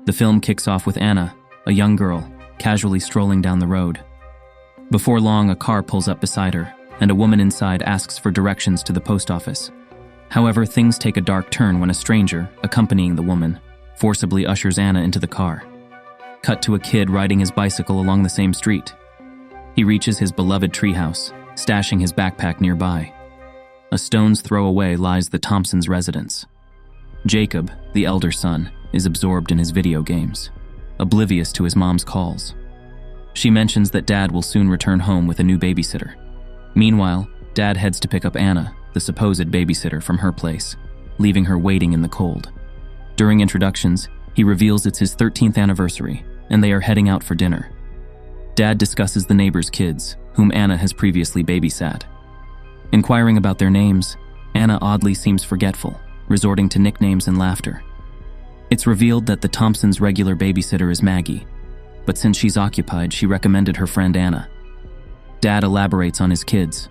The film kicks off with Anna, a young girl, casually strolling down the road. Before long, a car pulls up beside her, and a woman inside asks for directions to the post office. However, things take a dark turn when a stranger, accompanying the woman, forcibly ushers Anna into the car. Cut to a kid riding his bicycle along the same street. He reaches his beloved treehouse, stashing his backpack nearby. A stone's throw away lies the Thompsons' residence. Jacob, the elder son, is absorbed in his video games, oblivious to his mom's calls. She mentions that Dad will soon return home with a new babysitter. Meanwhile, Dad heads to pick up Anna, the supposed babysitter, from her place, leaving her waiting in the cold. During introductions, he reveals it's his 13th anniversary, and they are heading out for dinner. Dad discusses the neighbors' kids, whom Anna has previously babysat. Inquiring about their names, Anna oddly seems forgetful, resorting to nicknames and laughter. It's revealed that the Thompsons' regular babysitter is Maggie, but since she's occupied, she recommended her friend Anna. Dad elaborates on his kids: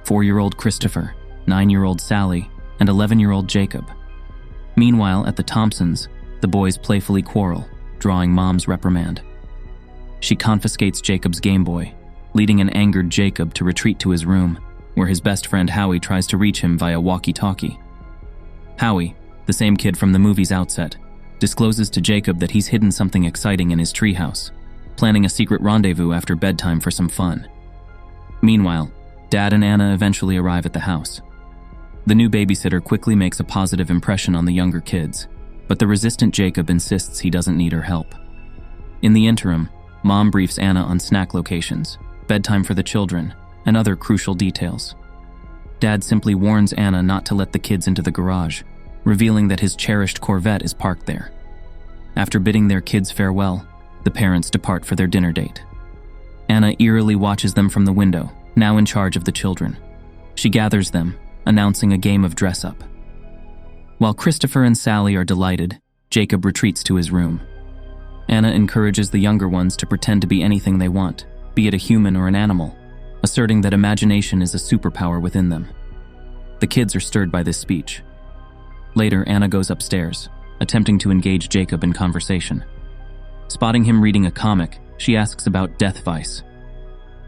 4-year-old Christopher, 9-year-old Sally, and 11-year-old Jacob. Meanwhile, at the Thompsons, the boys playfully quarrel, drawing Mom's reprimand. She confiscates Jacob's Game Boy, leading an angered Jacob to retreat to his room, where his best friend Howie tries to reach him via walkie-talkie. Howie, the same kid from the movie's outset, discloses to Jacob that he's hidden something exciting in his treehouse, planning a secret rendezvous after bedtime for some fun. Meanwhile, Dad and Anna eventually arrive at the house. The new babysitter quickly makes a positive impression on the younger kids, but the resistant Jacob insists he doesn't need her help. In the interim, Mom briefs Anna on snack locations, bedtime for the children, and other crucial details. Dad simply warns Anna not to let the kids into the garage, revealing that his cherished Corvette is parked there. After bidding their kids farewell, the parents depart for their dinner date. Anna eerily watches them from the window, now in charge of the children. She gathers them, announcing a game of dress-up. While Christopher and Sally are delighted, Jacob retreats to his room. Anna encourages the younger ones to pretend to be anything they want, be it a human or an animal, asserting that imagination is a superpower within them. The kids are stirred by this speech. Later, Anna goes upstairs, attempting to engage Jacob in conversation. Spotting him reading a comic, she asks about Death Vice.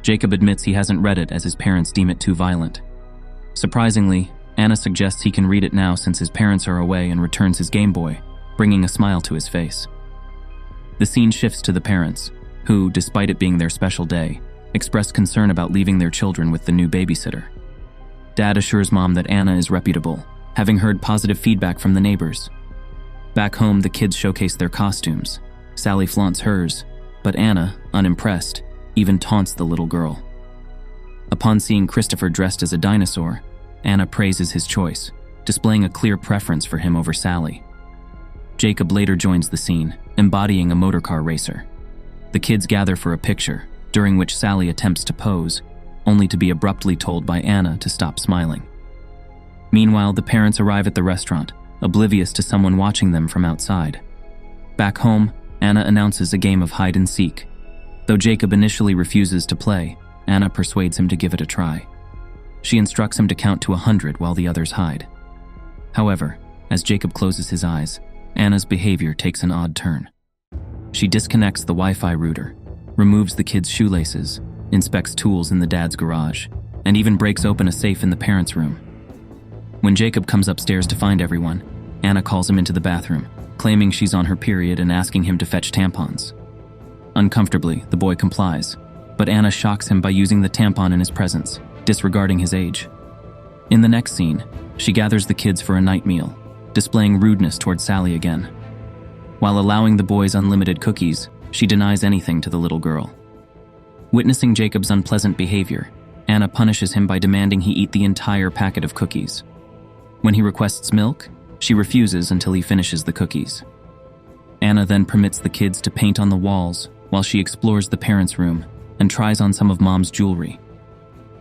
Jacob admits he hasn't read it as his parents deem it too violent. Surprisingly, Anna suggests he can read it now since his parents are away and returns his Game Boy, bringing a smile to his face. The scene shifts to the parents, who, despite it being their special day, express concern about leaving their children with the new babysitter. Dad assures Mom that Anna is reputable, having heard positive feedback from the neighbors. Back home, the kids showcase their costumes. Sally flaunts hers, but Anna, unimpressed, even taunts the little girl. Upon seeing Christopher dressed as a dinosaur, Anna praises his choice, displaying a clear preference for him over Sally. Jacob later joins the scene, embodying a motorcar racer. The kids gather for a picture, during which Sally attempts to pose, only to be abruptly told by Anna to stop smiling. Meanwhile, the parents arrive at the restaurant, oblivious to someone watching them from outside. Back home, Anna announces a game of hide and seek. Though Jacob initially refuses to play, Anna persuades him to give it a try. She instructs him to count to 100 while the others hide. However, as Jacob closes his eyes, Anna's behavior takes an odd turn. She disconnects the Wi-Fi router, removes the kids' shoelaces, inspects tools in the dad's garage, and even breaks open a safe in the parents' room. When Jacob comes upstairs to find everyone, Anna calls him into the bathroom, claiming she's on her period and asking him to fetch tampons. Uncomfortably, the boy complies, but Anna shocks him by using the tampon in his presence, disregarding his age. In the next scene, she gathers the kids for a night meal, displaying rudeness toward Sally again. While allowing the boys unlimited cookies, she denies anything to the little girl. Witnessing Jacob's unpleasant behavior, Anna punishes him by demanding he eat the entire packet of cookies. When he requests milk, she refuses until he finishes the cookies. Anna then permits the kids to paint on the walls while she explores the parents' room and tries on some of Mom's jewelry.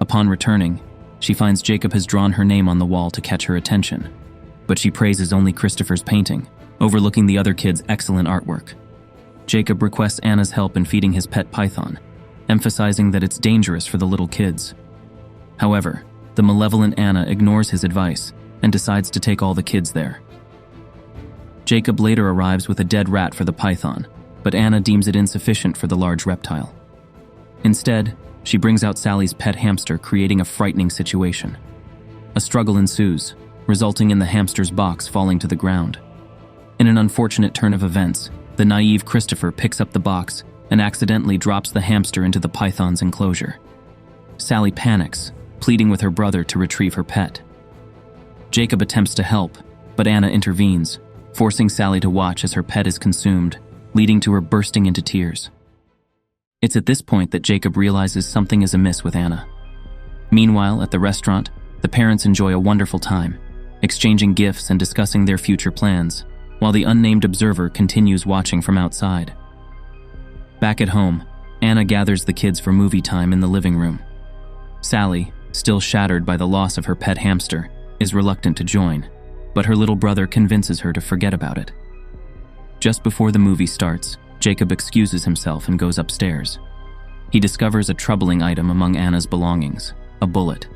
Upon returning, she finds Jacob has drawn her name on the wall to catch her attention, but she praises only Christopher's painting, overlooking the other kids' excellent artwork. Jacob requests Anna's help in feeding his pet python, emphasizing that it's dangerous for the little kids. However, the malevolent Anna ignores his advice and decides to take all the kids there. Jacob later arrives with a dead rat for the python, but Anna deems it insufficient for the large reptile. Instead, she brings out Sally's pet hamster, creating a frightening situation. A struggle ensues, resulting in the hamster's box falling to the ground. In an unfortunate turn of events, the naive Christopher picks up the box and accidentally drops the hamster into the python's enclosure. Sally panics, pleading with her brother to retrieve her pet. Jacob attempts to help, but Anna intervenes, forcing Sally to watch as her pet is consumed, leading to her bursting into tears. It's at this point that Jacob realizes something is amiss with Anna. Meanwhile, at the restaurant, the parents enjoy a wonderful time, exchanging gifts and discussing their future plans, while the unnamed observer continues watching from outside. Back at home, Anna gathers the kids for movie time in the living room. Sally, still shattered by the loss of her pet hamster, is reluctant to join, but her little brother convinces her to forget about it. Just before the movie starts, Jacob excuses himself and goes upstairs. He discovers a troubling item among Anna's belongings, a bullet.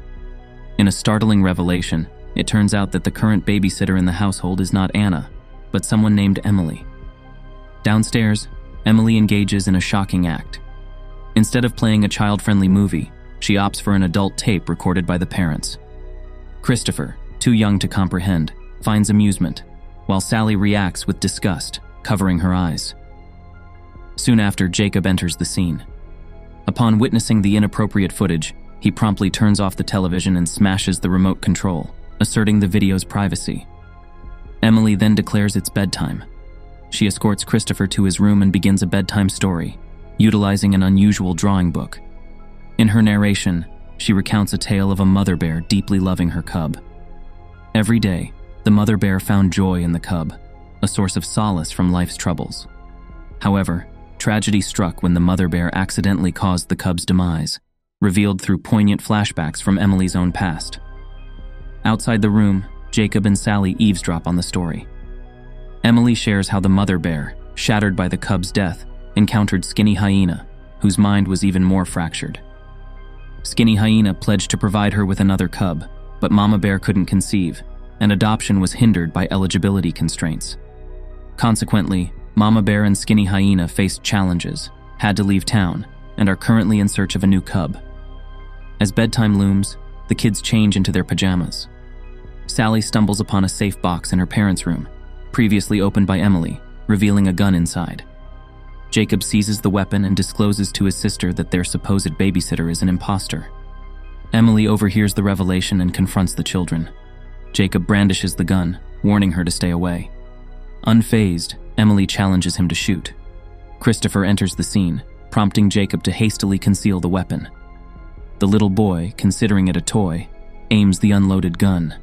In a startling revelation, it turns out that the current babysitter in the household is not Anna, but someone named Emily. Downstairs, Emily engages in a shocking act. Instead of playing a child-friendly movie, she opts for an adult tape recorded by the parents. Christopher, too young to comprehend, finds amusement, while Sally reacts with disgust, covering her eyes. Soon after, Jacob enters the scene. Upon witnessing the inappropriate footage, he promptly turns off the television and smashes the remote control, asserting the video's privacy. Emily then declares it's bedtime. She escorts Christopher to his room and begins a bedtime story, utilizing an unusual drawing book. In her narration, she recounts a tale of a mother bear deeply loving her cub. Every day, the mother bear found joy in the cub, a source of solace from life's troubles. However, tragedy struck when the mother bear accidentally caused the cub's demise, revealed through poignant flashbacks from Emily's own past. Outside the room, Jacob and Sally eavesdrop on the story. Emily shares how the mother bear, shattered by the cub's death, encountered Skinny Hyena, whose mind was even more fractured. Skinny Hyena pledged to provide her with another cub, but Mama Bear couldn't conceive, and adoption was hindered by eligibility constraints. Consequently, Mama Bear and Skinny Hyena faced challenges, had to leave town, and are currently in search of a new cub. As bedtime looms, the kids change into their pajamas. Sally stumbles upon a safe box in her parents' room, previously opened by Emily, revealing a gun inside. Jacob seizes the weapon and discloses to his sister that their supposed babysitter is an imposter. Emily overhears the revelation and confronts the children. Jacob brandishes the gun, warning her to stay away. Unfazed, Emily challenges him to shoot. Christopher enters the scene, prompting Jacob to hastily conceal the weapon. The little boy, considering it a toy, aims the unloaded gun.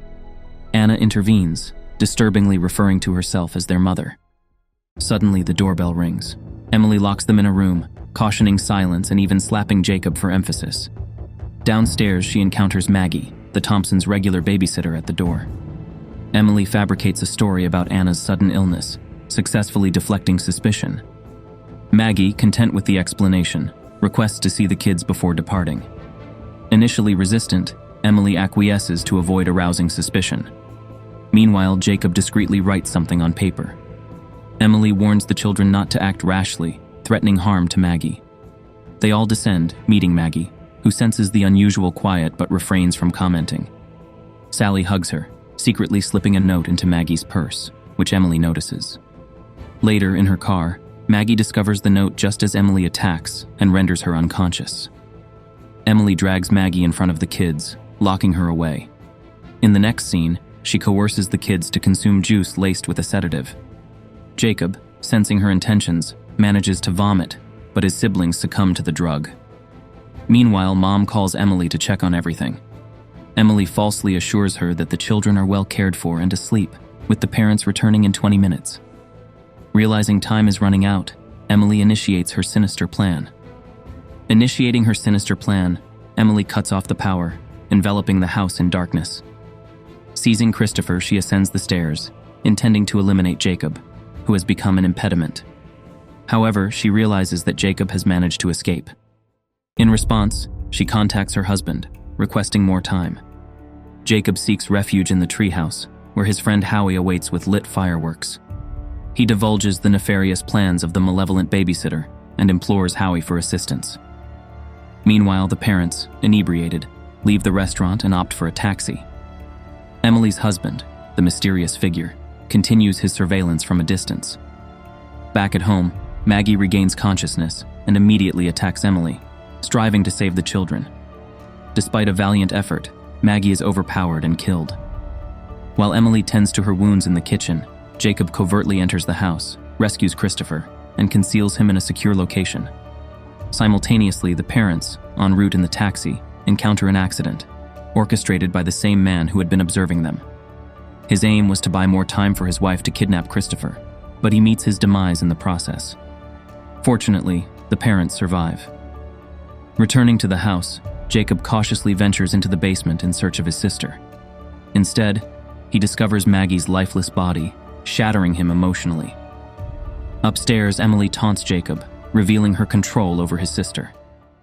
Anna intervenes, disturbingly referring to herself as their mother. Suddenly, the doorbell rings. Emily locks them in a room, cautioning silence and even slapping Jacob for emphasis. Downstairs, she encounters Maggie, the Thompsons' regular babysitter, at the door. Emily fabricates a story about Anna's sudden illness, successfully deflecting suspicion. Maggie, content with the explanation, requests to see the kids before departing. Initially resistant, Emily acquiesces to avoid arousing suspicion. Meanwhile, Jacob discreetly writes something on paper. Emily warns the children not to act rashly, threatening harm to Maggie. They all descend, meeting Maggie, who senses the unusual quiet but refrains from commenting. Sally hugs her, secretly slipping a note into Maggie's purse, which Emily notices. Later, in her car, Maggie discovers the note just as Emily attacks and renders her unconscious. Emily drags Maggie in front of the kids, locking her away. In the next scene, she coerces the kids to consume juice laced with a sedative. Jacob, sensing her intentions, manages to vomit, but his siblings succumb to the drug. Meanwhile, Mom calls Emily to check on everything. Emily falsely assures her that the children are well cared for and asleep, with the parents returning in 20 minutes. Realizing time is running out, Emily initiates her sinister plan. Initiating her sinister plan, Emily cuts off the power, enveloping the house in darkness. Seizing Christopher, she ascends the stairs, intending to eliminate Jacob, who has become an impediment. However, she realizes that Jacob has managed to escape. In response, she contacts her husband, requesting more time. Jacob seeks refuge in the treehouse, where his friend Howie awaits with lit fireworks. He divulges the nefarious plans of the malevolent babysitter and implores Howie for assistance. Meanwhile, the parents, inebriated, leave the restaurant and opt for a taxi. Emily's husband, the mysterious figure, continues his surveillance from a distance. Back at home, Maggie regains consciousness and immediately attacks Emily, striving to save the children. Despite a valiant effort, Maggie is overpowered and killed. While Emily tends to her wounds in the kitchen, Jacob covertly enters the house, rescues Christopher, and conceals him in a secure location. Simultaneously, the parents, en route in the taxi, encounter an accident, orchestrated by the same man who had been observing them. His aim was to buy more time for his wife to kidnap Christopher, but he meets his demise in the process. Fortunately, the parents survive. Returning to the house, Jacob cautiously ventures into the basement in search of his sister. Instead, he discovers Maggie's lifeless body, shattering him emotionally. Upstairs, Emily taunts Jacob, revealing her control over his sister.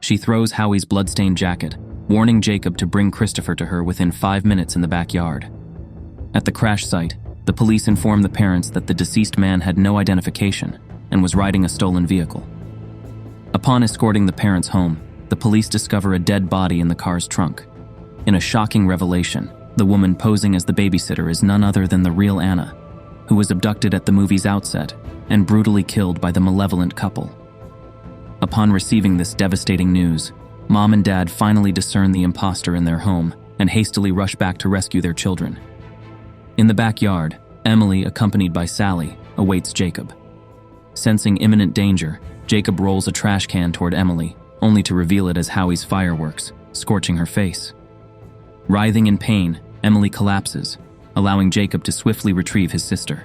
She throws Howie's bloodstained jacket, warning Jacob to bring Christopher to her within 5 minutes in the backyard. At the crash site, the police inform the parents that the deceased man had no identification and was riding a stolen vehicle. Upon escorting the parents home, the police discover a dead body in the car's trunk. In a shocking revelation, the woman posing as the babysitter is none other than the real Anna, who was abducted at the movie's outset and brutally killed by the malevolent couple. Upon receiving this devastating news, Mom and Dad finally discern the imposter in their home and hastily rush back to rescue their children. In the backyard, Emily, accompanied by Sally, awaits Jacob. Sensing imminent danger, Jacob rolls a trash can toward Emily, only to reveal it as Howie's fireworks, scorching her face. Writhing in pain, Emily collapses, allowing Jacob to swiftly retrieve his sister.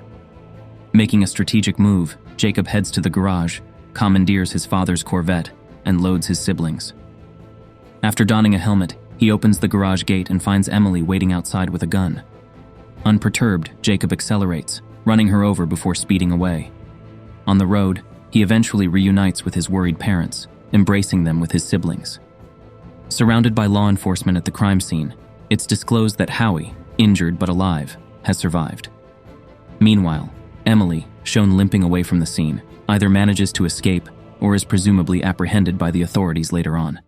Making a strategic move, Jacob heads to the garage, commandeers his father's Corvette, and loads his siblings. After donning a helmet, he opens the garage gate and finds Emily waiting outside with a gun. Unperturbed, Jacob accelerates, running her over before speeding away. On the road, he eventually reunites with his worried parents, embracing them with his siblings. Surrounded by law enforcement at the crime scene, it's disclosed that Howie, injured but alive, has survived. Meanwhile, Emily, shown limping away from the scene, either manages to escape or is presumably apprehended by the authorities later on.